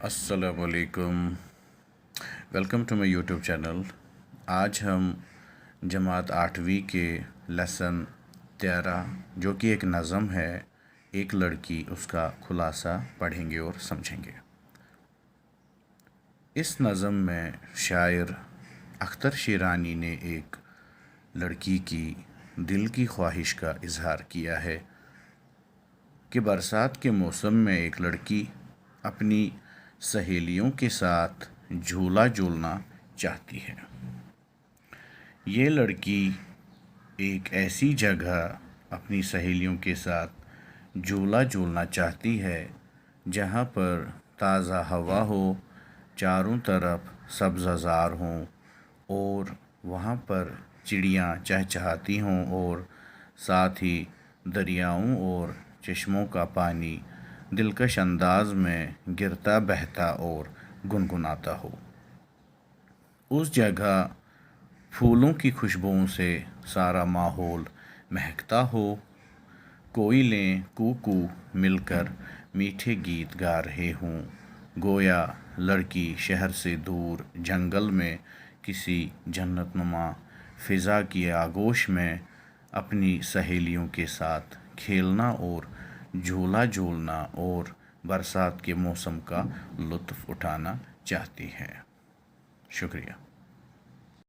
السلام علیکم، welcome to my YouTube channel. آج ہم جماعت 8ویں کے لیسن 13 جو کہ ایک نظم ہے، ایک لڑکی، اس کا خلاصہ پڑھیں گے اور سمجھیں گے۔ اس نظم میں شاعر اختر شیرانی نے ایک لڑکی کی دل کی خواہش کا اظہار کیا ہے کہ برسات کے موسم میں ایک لڑکی اپنی سہیلیوں کے ساتھ جھولا جھولنا چاہتی ہے۔ یہ لڑکی ایک ایسی جگہ اپنی سہیلیوں کے ساتھ جھولا جھولنا چاہتی ہے جہاں پر تازہ ہوا ہو، چاروں طرف سبزہ ہوں اور وہاں پر چڑیاں چہچہاتی ہوں اور ساتھ ہی دریاؤں اور چشموں کا پانی دلکش انداز میں گرتا بہتا اور گنگناتا ہو۔ اس جگہ پھولوں کی خوشبوؤں سے سارا ماحول مہکتا ہو، کوئلیں کوکو مل کر میٹھے گیت گا رہے ہوں، گویا لڑکی شہر سے دور جنگل میں کسی جنت نما فضا کی آغوش میں اپنی سہیلیوں کے ساتھ کھیلنا اور جھولا جھولنا اور برسات کے موسم کا لطف اٹھانا چاہتی ہے۔ شکریہ۔